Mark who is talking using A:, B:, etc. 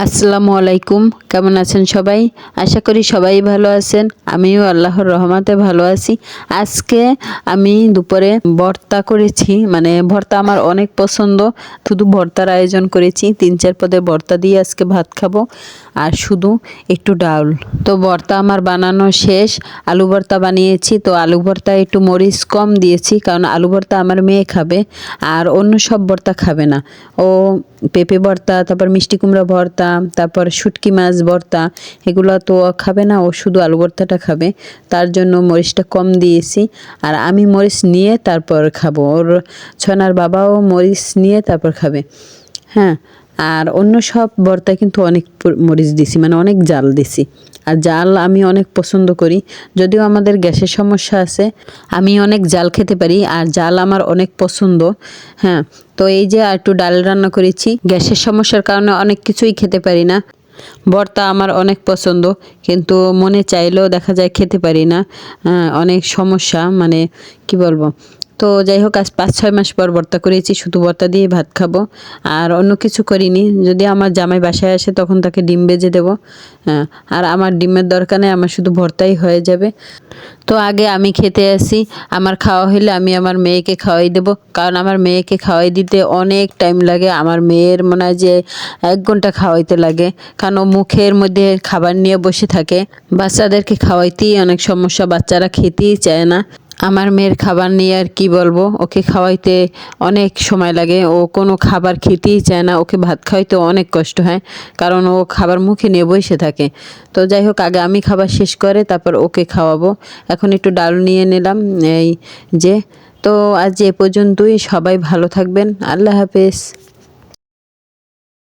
A: আসসালামু আলাইকুম। কেমন আছেন সবাই? আশা করি সবাই ভালো আছেন। আমিও আল্লাহর রহমতে ভালো আছি। আজকে আমি দুপুরে ভর্তা করেছি, মানে ভর্তা আমার অনেক পছন্দ। শুধু ভর্তার আয়োজন করেছি, 3-4 পদের ভর্তা দিয়ে আজকে ভাত খাবো আর শুধু একটু ডাউল। তো ভর্তা আমার বানানো শেষ। আলু ভর্তা বানিয়েছি, তো আলু ভর্তা একটু মরিচ কম দিয়েছি, কারণ আলু ভর্তা আমার মেয়ে খাবে আর অন্য সব ভর্তা খাবে না। ও পেঁপে ভর্তা, তারপর মিষ্টি কুমড়া ভর্তা, তারপর শুটকি মাছ ভর্তা, এগুলো তো ও খাবে না, ও শুধু আলু ভর্তাটা খাবে। তার জন্য মরিচটা কম দিয়েছি। আর আমি মরিচ নিয়ে তারপর খাবো, ওর ছনার বাবাও মরিচ নিয়ে তারপর খাবে। হ্যাঁ, আর অন্য সব ভর্তায় কিন্তু অনেক মরিচ দিছি, মানে অনেক জাল দিছি। আর জাল আমি অনেক পছন্দ করি, যদিও আমাদের গ্যাসের সমস্যা আছে, আমি অনেক জাল খেতে পারি আর জাল আমার অনেক পছন্দ। হ্যাঁ, তো এই যে আর একটু ডাল রান্না করেছি, গ্যাসের সমস্যার কারণে অনেক কিছুই খেতে পারি না। ভর্তা আমার অনেক পছন্দ, কিন্তু মনে চাইলেও দেখা যায় খেতে পারি না। অনেক সমস্যা, মানে কি বলবো। তো যাই হোক, আজ 5-6 মাস পর ভর্তা করেছি, শুধু ভর্তা দিয়ে ভাত খাবো আর অন্য কিছু করিনি। যদি আমার জামাই বাসায় আসে তখন তাকে ডিম ভেজে দেবো। হ্যাঁ, আর আমার ডিমের দরকার নেই, আমার শুধু ভর্তাই হয়ে যাবে। তো আগে আমি খেতে আসি, আমার খাওয়া হলে আমি আমার মেয়েকে খাওয়াই দেবো, কারণ আমার মেয়েকে খাওয়াই দিতে অনেক টাইম লাগে। আমার মেয়ের মনে হয় যে 1 ঘন্টা খাওয়াইতে লাগে, কারণ ও মুখের মধ্যে খাবার নিয়ে বসে থাকে। বাচ্চাদেরকে খাওয়াইতেই অনেক সমস্যা, বাচ্চারা খেতেই চায় না। আমার মেয়ের খাবার নিয়ে আর কি বলবো, ওকে খাওয়াইতে অনেক সময় লাগে, ও কোনো খাবার খেতেই চায় না, ওকে ভাত খাওয়াইতে অনেক কষ্ট হয়, কারণ ও খাবার মুখে নিয়ে বসে থাকে। তো যাই হোক, আগে আমি খাবার শেষ করে তারপর ওকে খাওয়াবো। এখন একটু ডাল নিয়ে নিলাম, এই যে। তো আজ এ পর্যন্তই, সবাই ভালো থাকবেন, আল্লাহ হাফেজ।